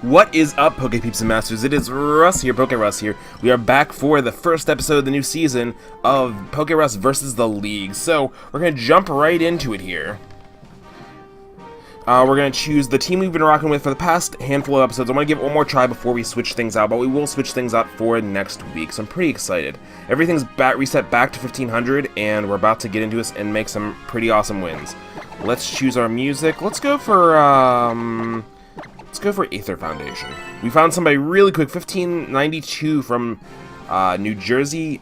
What is up, Poke Peeps and Masters? It is Russ here, PokeRuss here. We are back for the first episode of the new season of POKERUSS vs the League. So, we're going to jump right into it here. We're going to choose the team we've been rocking with for the past handful of episodes. I want to give it one more try before we switch things out, but we will switch things up for next week, so I'm pretty excited. Everything's reset back to 1500, and we're about to get into this and make some pretty awesome wins. Let's choose our music. Let's go for Aether Foundation. We found somebody really quick, 1592 from New Jersey,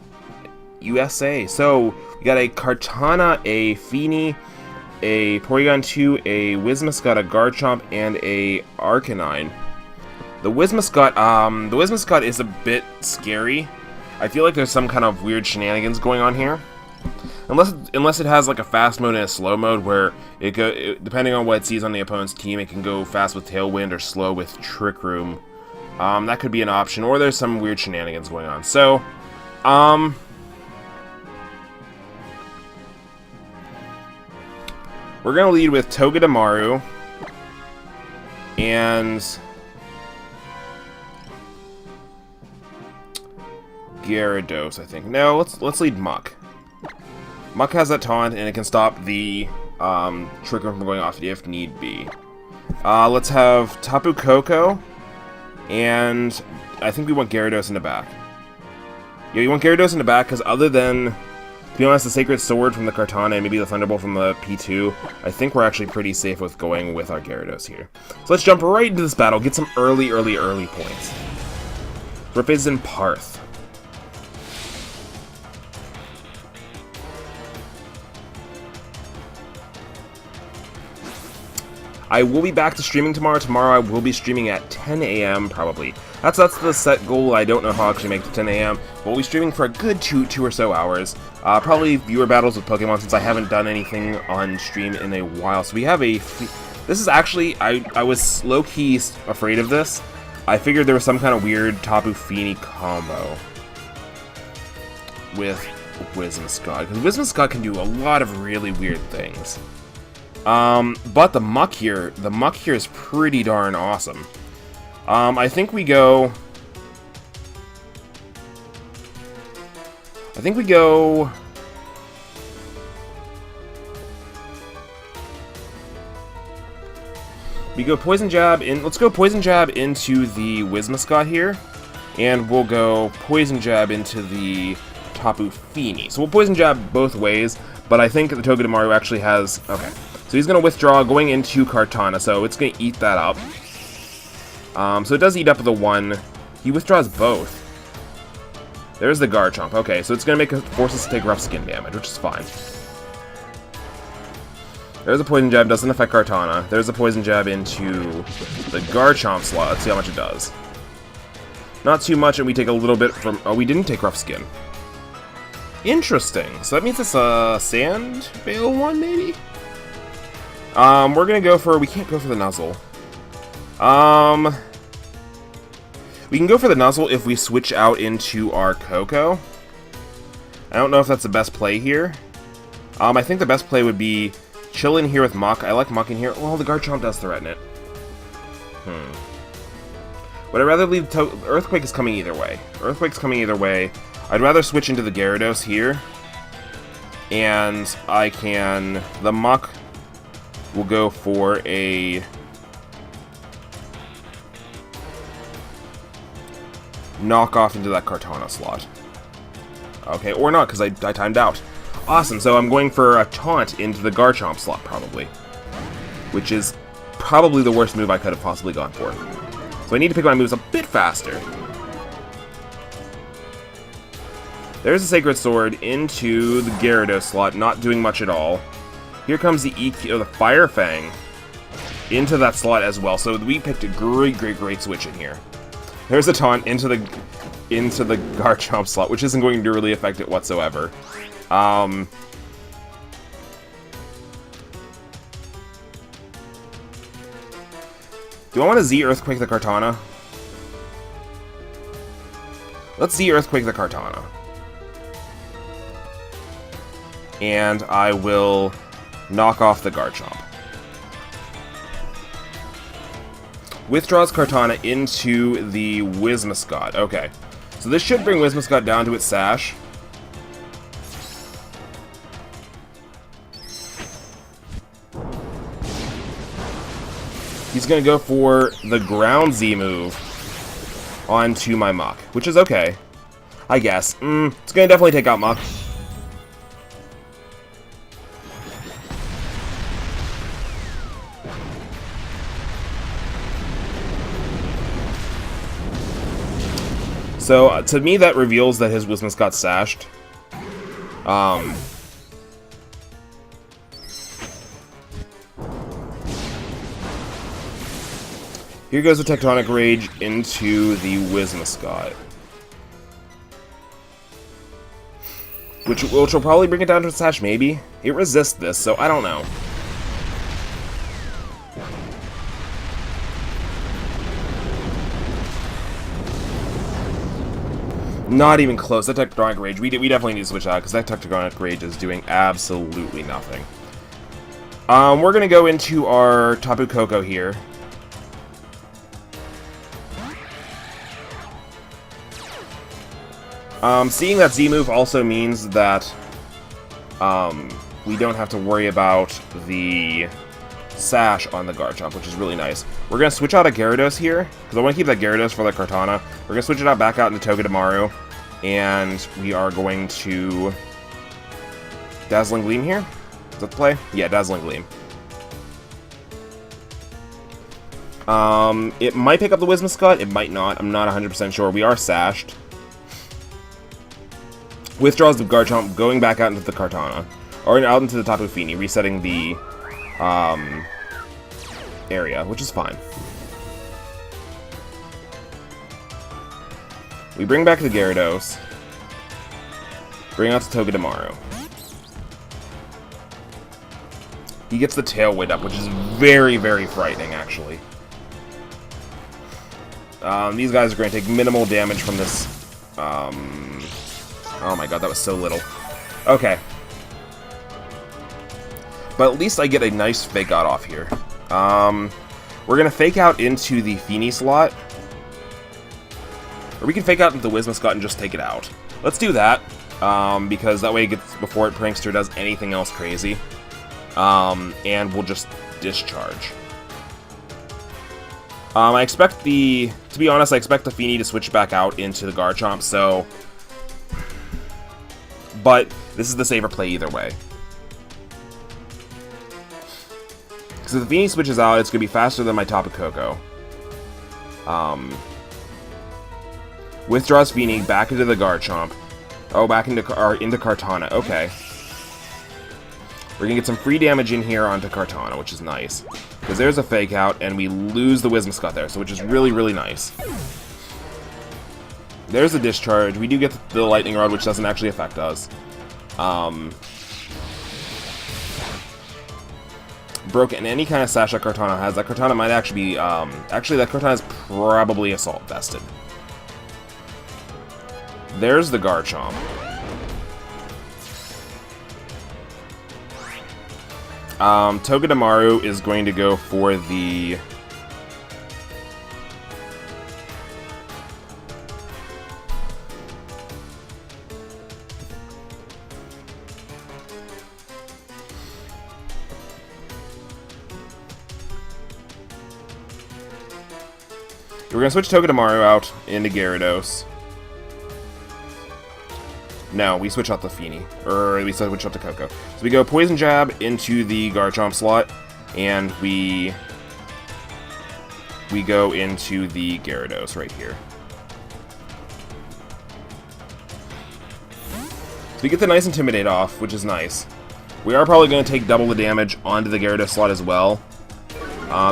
USA. So, we got a Kartana, a Feeny, a Porygon 2, a Whimsicott, a Garchomp, and a Arcanine. The Whimsicott is a bit scary. I feel like there's some kind of weird shenanigans going on here. Unless it has like a fast mode and a slow mode where depending on what it sees on the opponent's team, it can go fast with Tailwind or slow with Trick Room. That could be an option, or there's some weird shenanigans going on. So, we're gonna lead with Togedemaru and Gyarados, I think. No, let's lead Muk. Muk has that taunt, and it can stop the Trick Room from going off if need be. Let's have Tapu Koko, and I think we want Gyarados in the back. Yeah, you want Gyarados in the back, because other than, to be honest, the Sacred Sword from the Kartana and maybe the Thunderbolt from the P2, I think we're actually pretty safe with going with our Gyarados here. So let's jump right into this battle, get some early points. We're facing Parth. I will be back to streaming tomorrow. Tomorrow I will be streaming at 10 a.m. probably. That's the set goal. I don't know how I'll actually make it to 10 a.m. We'll be streaming for a good two or so hours. Probably viewer battles with Pokemon since I haven't done anything on stream in a while. So we have a... This is actually... I was low-key afraid of this. I figured there was some kind of weird Tapu Feeny combo with Whimsicott, because Whimsicott can do a lot of really weird things. But the Muk here is pretty darn awesome. I think we go... We go Poison Jab in... Let's go Poison Jab into the Whimsicott here. And we'll go Poison Jab into the Tapu Feeny. So we'll Poison Jab both ways, but I think the Togedemaru actually has... Okay. So he's going to withdraw going into Kartana, so it's going to eat that up. So it does eat up the one. He withdraws both. There's the Garchomp. Okay, so it's going to force us to take rough skin damage, which is fine. There's a Poison Jab, doesn't affect Kartana. There's a Poison Jab into the Garchomp slot. Let's see how much it does. Not too much, and we take a little bit from... Oh, we didn't take rough skin. Interesting. So that means it's a Sand Veil one, maybe? We're gonna go for... We can't go for the Nuzzle. We can go for the Nuzzle if we switch out into our Koko. I don't know if that's the best play here. I think the best play would be chill in here with Muk. I like Muk in here. Well, the Garchomp does threaten it. Would I rather leave... Earthquake is coming either way. Earthquake's coming either way. I'd rather switch into the Gyarados here. And I can... The Muk... We'll go for a knockoff into that Kartana slot. Okay, or not, because I timed out. Awesome, so I'm going for a taunt into the Garchomp slot, probably. Which is probably the worst move I could have possibly gone for. So I need to pick my moves a bit faster. There's the Sacred Sword into the Gyarados slot, not doing much at all. Here comes the EQ, the Fire Fang into that slot as well. So we picked a great switch in here. There's a taunt into the Garchomp slot, which isn't going to really affect it whatsoever. Do I want to Z Earthquake the Kartana? Let's Z Earthquake the Kartana. And I will knock off the Garchomp. Withdraws Kartana into the Whimsicott. Okay. So this should bring Whimsicott down to its sash. He's going to go for the Ground Z move onto my Muk, which is okay, I guess. It's going to definitely take out Muk. So, to me, that reveals that his Whimsicott sashed. Here goes the Tectonic Rage into the Whimsicott. Which will probably bring it down to its sash, maybe? It resists this, so I don't know. Not even close. That Tectonic Rage, we definitely need to switch out, because that Tectonic Rage is doing absolutely nothing. We're going to go into our Tapu Koko here. Seeing that Z move also means that we don't have to worry about the sash on the Garchomp, which is really nice. We're going to switch out a Gyarados here, because I want to keep that Gyarados for the Kartana. We're going to switch it out back out into Togedemaru, and we are going to Dazzling Gleam here. Is that the play? Yeah, Dazzling Gleam. It might pick up the Whimsicott, it might not. I'm not 100% sure. We are sashed. Withdraws the Garchomp, going back out into the Kartana. Or out into the Tapu Fini, resetting the area, which is fine. We bring back the Gyarados. Bring out the Togedemaru. He gets the Tailwind up, which is very, very frightening, actually. These guys are going to take minimal damage from this. Oh my god, that was so little. Okay. But at least I get a nice fake out off here. We're going to fake out into the Fini slot. Or we can fake out into the Whimsicott and just take it out. Let's do that. Because that way it gets before Prankster does anything else crazy. And we'll just discharge. I expect to be honest, I expect the Fini to switch back out into the Garchomp, so... But this is the safer play either way. Because if the Fini switches out, it's going to be faster than my Tapu Koko. Withdraws Fini back into the Garchomp. Oh, back into Kartana. Okay. We're going to get some free damage in here onto Kartana, which is nice. Because there's a fake out, and we lose the Whimsicott there, so which is really, really nice. There's a discharge. We do get the Lightning Rod, which doesn't actually affect us. Broken any kind of sash that Kartana has. That Kartana might actually be... actually, that Kartana is probably Assault Vested. There's the Garchomp. Togedemaru is going to go for the... We're going to switch Togedemaru out into Gyarados. No, we switch out the Fini. Or we switch out the Koko. So we go Poison Jab into the Garchomp slot, and we go into the Gyarados right here. So we get the nice Intimidate off, which is nice. We are probably going to take double the damage onto the Gyarados slot as well.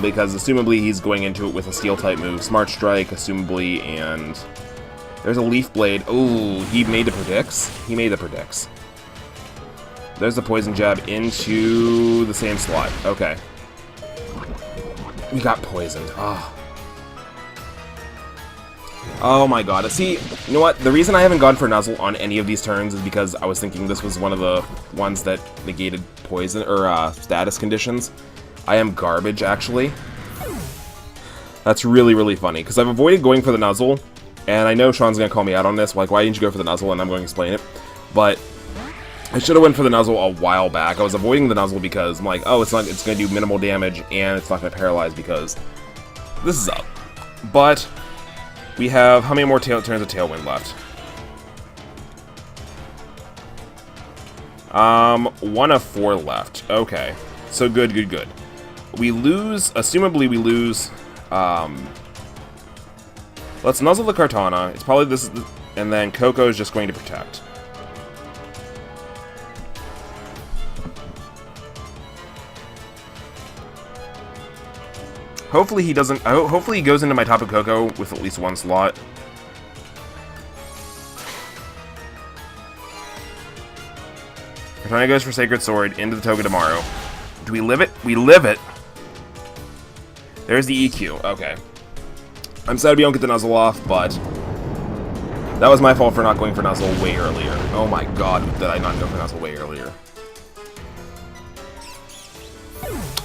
Because assumably he's going into it with a Steel-type move. Smart Strike, assumably, and... There's a Leaf Blade. Ooh, he made the Predicts? He made the Predicts. There's the Poison Jab into the same slot. Okay. We got poisoned. Oh. Oh my god. See, you know what? The reason I haven't gone for Nuzzle on any of these turns is because I was thinking this was one of the ones that negated poison, or status conditions. I am garbage, actually. That's really, really funny, because I've avoided going for the Nuzzle, and I know Sean's going to call me out on this, like, why didn't you go for the Nuzzle, and I'm going to explain it, but I should have went for the Nuzzle a while back. I was avoiding the Nuzzle because I'm like, oh, it's going to do minimal damage, and it's not going to paralyze because this is up. But we have, how many more turns of Tailwind left? 1 of 4 left. Okay. So good, good, good. We lose, assumably we lose, let's Nuzzle the Kartana. It's probably this, and then Koko is just going to protect. Hopefully he doesn't, hopefully he goes into my Tapu Koko with at least 1 slot. Kartana goes for Sacred Sword into the Togedemaru. Do we live it? We live it! There's the EQ. Okay. I'm sad we don't get the Nuzzle off, but that was my fault for not going for Nuzzle way earlier. Oh my god, did I not go for Nuzzle way earlier.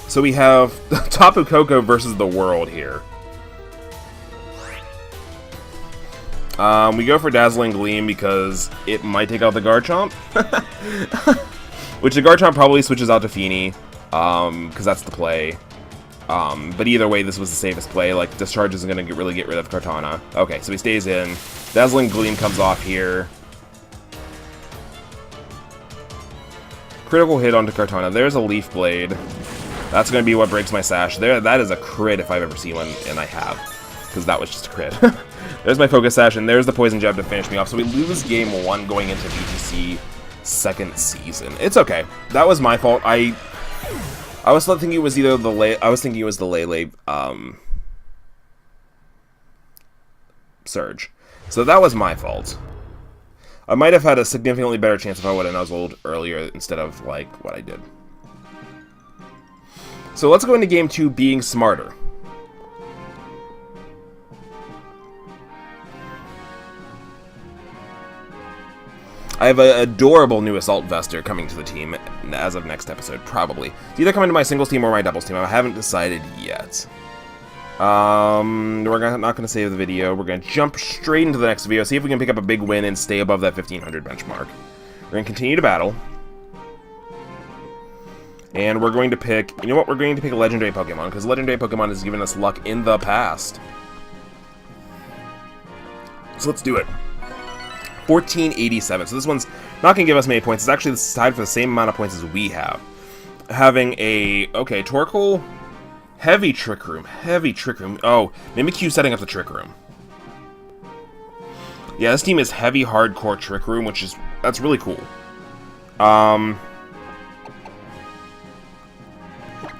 So we have Tapu Koko versus the world here. We go for Dazzling Gleam because it might take out the Garchomp. Which the Garchomp probably switches out to Feeny, because that's the play. But either way, this was the safest play. Like, Discharge isn't going to really get rid of Kartana. Okay, so he stays in. Dazzling Gleam comes off here. Critical hit onto Kartana. There's a Leaf Blade. That's going to be what breaks my Sash. That is a crit if I've ever seen one, and I have. Because that was just a crit. There's my Focus Sash, and there's the Poison Jab to finish me off. So we lose game 1 going into VGC second season. It's okay. That was my fault. I was thinking it was either the Lele Surge. So that was my fault. I might have had a significantly better chance if I would have Nuzzled earlier instead of, like, what I did. So let's go into game 2 being smarter. I have an adorable new Assault Vester coming to the team as of next episode, probably. It's either coming to my singles team or my doubles team. I haven't decided yet. We're not going to save the video. We're going to jump straight into the next video, see if we can pick up a big win and stay above that 1500 benchmark. We're going to continue to battle. And we're going to pick, you know what, we're going to pick a Legendary Pokemon, because Legendary Pokemon has given us luck in the past. So let's do it. 1487. So this one's not going to give us many points. It's actually tied for the same amount of points as we have. Having a... Okay, Torkoal. Heavy Trick Room. Heavy Trick Room. Oh, MIMIKYU setting up the Trick Room. Yeah, this team is heavy, hardcore Trick Room, which is... That's really cool.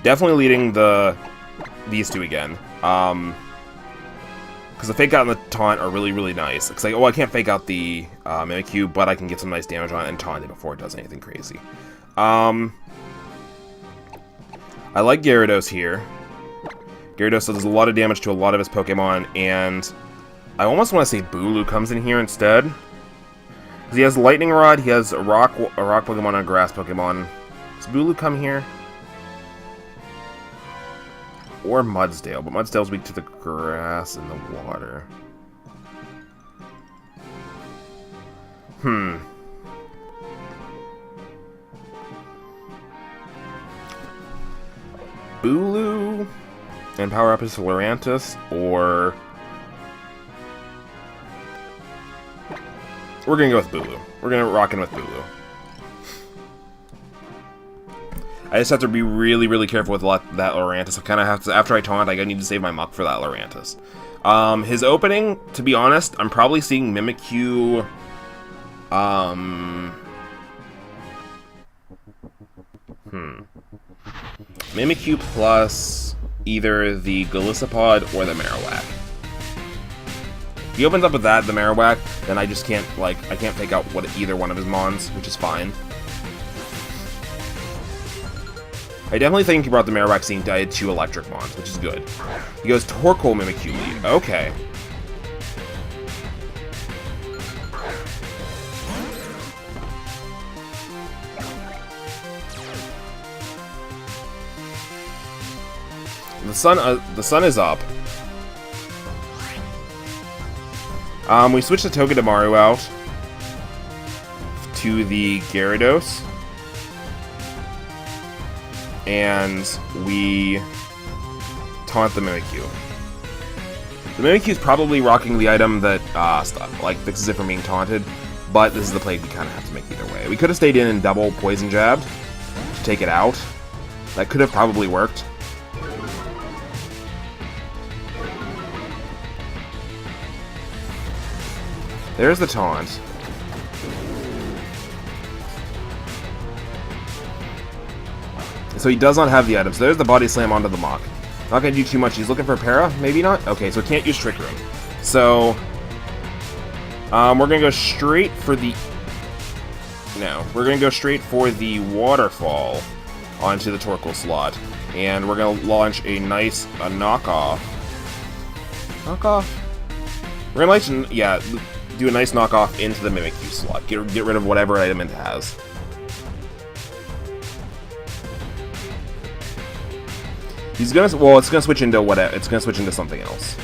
Definitely leading these two again. Because the Fake Out and the Taunt are really, really nice. It's like, oh, I can't Fake Out the MIMIKYU, but I can get some nice damage on it and taunt it before it does anything crazy. I like Gyarados here. Gyarados does a lot of damage to a lot of his Pokemon, and I almost want to say Bulu comes in here instead. Because he has Lightning Rod, he has a rock Pokemon and a Grass Pokemon. Does Bulu come here? Or Mudsdale, but Mudsdale's weak to the grass and the water. Bulu and power up his Lurantis, or we're gonna go with Bulu. We're gonna rock in with Bulu. I just have to be really, really careful with that Lurantis. I kind of have to, after I taunt, I need to save my Muk for that Lurantis. His opening, to be honest, I'm probably seeing MIMIKYU, MIMIKYU plus either the Golisopod or the Marowak. If he opens up with that, the Marowak, then I just can't, like, I can't take out either one of his Mons, which is fine. I definitely think he brought the Marowak seeing died 2 Electric Mons, which is good. He goes Torkoal MIMIKYU lead. Okay. The sun is up. We switch the Togedemaru out to the Gyarados. And we taunt the Mimikyu. The Mimikyu is probably rocking the item that like fixes it from being taunted, but this is the play we kind of have to make either way. We could have stayed in and double poison jabbed to take it out. That could have probably worked. There's the taunt. So he does not have the item. So there's the body slam onto the Muk. Not going to do too much. He's looking for a para? Maybe not? Okay, so can't use Trick Room. So, we're going to go straight for the... No, we're going to go straight for the Waterfall onto the Torkoal slot. And we're going to launch a nice knockoff. Knockoff? We're going to, like, yeah, do a nice knockoff into the Mimikyu slot. Get rid of whatever item it has. He's gonna, well, it's gonna switch into whatever. It's gonna switch into something else.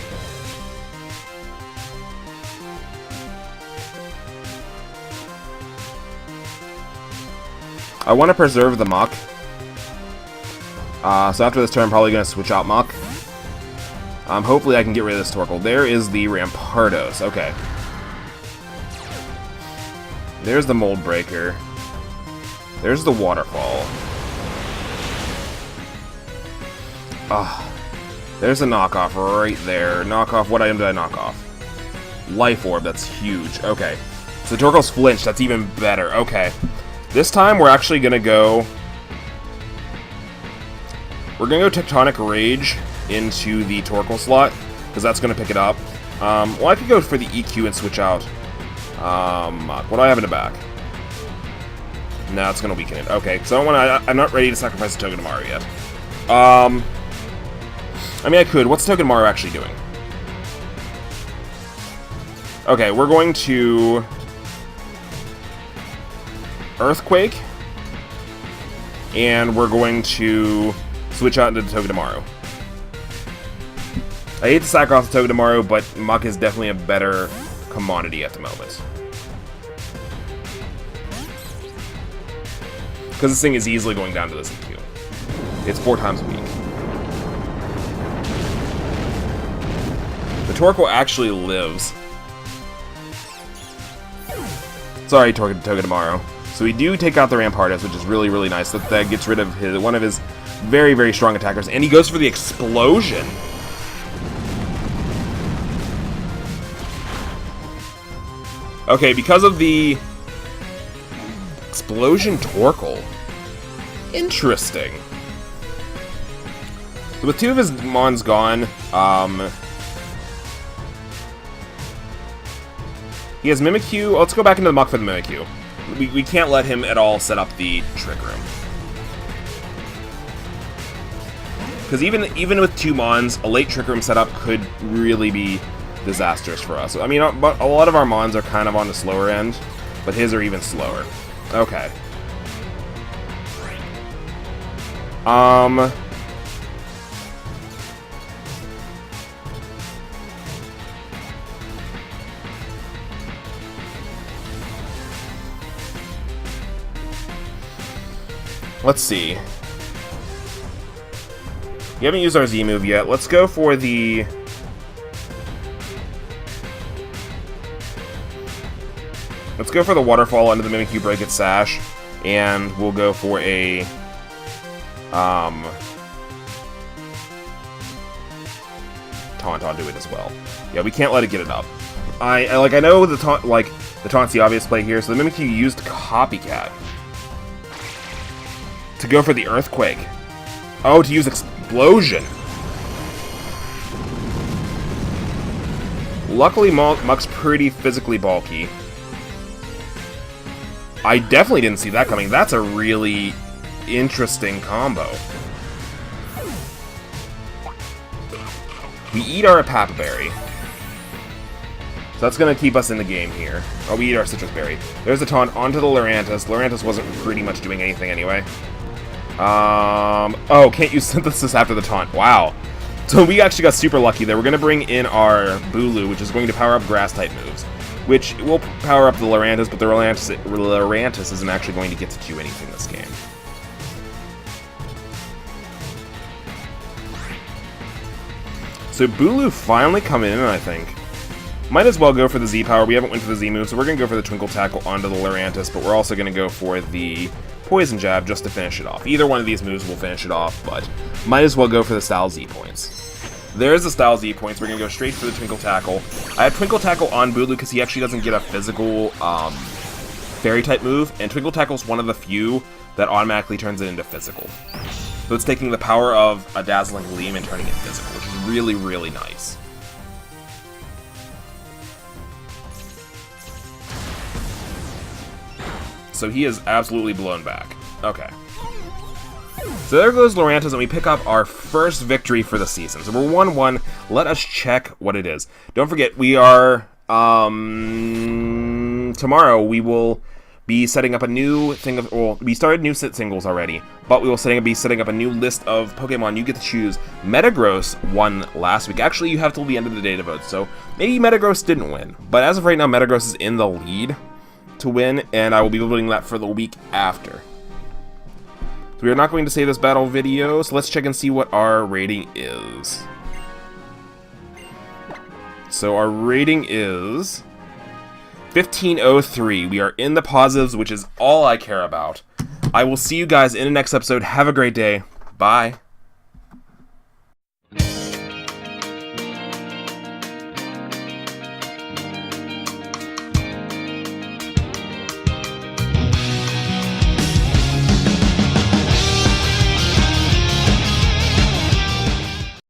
I want to preserve the Muk. So after this turn, I'm probably gonna switch out Muk. Hopefully I can get rid of this Torkoal. There is the Rampardos. Okay. There's the Mold Breaker. There's the Waterfall. Ah, there's a knockoff right there. Knockoff, what item did I knock off? Life Orb, that's huge. Okay. So Torkoal's flinched, that's even better. Okay. This time we're actually gonna go... We're gonna go Tectonic Rage into the Torkoal slot, because that's gonna pick it up. Well, I could go for the EQ and switch out Muk. What do I have in the back? No, it's gonna weaken it. Okay, so I'm not ready to sacrifice the Togedemaru yet. I mean, I could. What's Togedemaru actually doing? Okay, we're going to... Earthquake. And we're going to switch out into the Togedemaru. I hate to sack off the Togedemaru, but Muk is definitely a better commodity at the moment. Because this thing is easily going down to this EQ. It's 4 times a week. The Torkoal actually lives. Sorry, Togedemaru. So we do take out the Rampardos, which is really, really nice. That gets rid of one of his very, very strong attackers. And he goes for the Explosion. Okay, because of the Explosion Torkoal. Interesting. So with 2 of his Mons gone, he has Mimikyu. Let's go back into the Muk for the Mimikyu. We can't let him at all set up the Trick Room. Because even with 2 Mons, a late Trick Room setup could really be disastrous for us. I mean, but a lot of our Mons are kind of on the slower end, but his are even slower. Okay. Let's see. We haven't used our Z move yet. Let's go for the... Let's go for the Waterfall under the Mimikyu Break its Sash, and we'll go for a... Taunt onto it as well. Yeah, we can't let it get it up. I know the taunt's the obvious play here, so the Mimikyu used Copycat to go for the Earthquake. Oh, to use Explosion. Luckily, Muk's pretty physically bulky. I definitely didn't see that coming. That's a really interesting combo. We eat our Papa Berry. So that's going to keep us in the game here. Oh, we eat our Citrus Berry. There's the taunt onto the Lurantis. Lurantis wasn't pretty much doing anything anyway. Oh, can't use Synthesis after the taunt. Wow. So we actually got super lucky there. We're going to bring in our Bulu, which is going to power up grass-type moves, which will power up the Lurantis, but the Lurantis isn't actually going to get to do anything this game. So Bulu finally coming in, I think. Might as well go for the Z-Power. We haven't went for the Z-move, so we're going to go for the Twinkle Tackle onto the Lurantis, but we're also going to go for the Poison Jab just to finish it off. Either one of these moves will finish it off, but might as well go for the Style Z points. There's the Style Z points. We're going to go straight for the Twinkle Tackle. I have Twinkle Tackle on Bulu because he actually doesn't get a physical Fairy-type move, and Twinkle Tackle is one of the few that automatically turns it into physical. So it's taking the power of a Dazzling Gleam and turning it physical, which is really, really nice. So he is absolutely blown back. Okay. So there goes Lurantis, and we pick up our first victory for the season. So we're 1-1. Let us check what it is. Don't forget, we are... tomorrow we will be setting up a new thing of... Well, we started new singles already, but we will be setting up a new list of Pokemon you get to choose. Metagross won last week. Actually, you have till the end of the day to vote, so maybe Metagross didn't win. But as of right now, Metagross is in the lead to win, and I will be voting that for the week after. So we are not going to save this battle video, so let's check and see what our rating is. So our rating is 1503. We are in the positives, which is all I care about. I will see you guys in the next episode. Have a great day. Bye.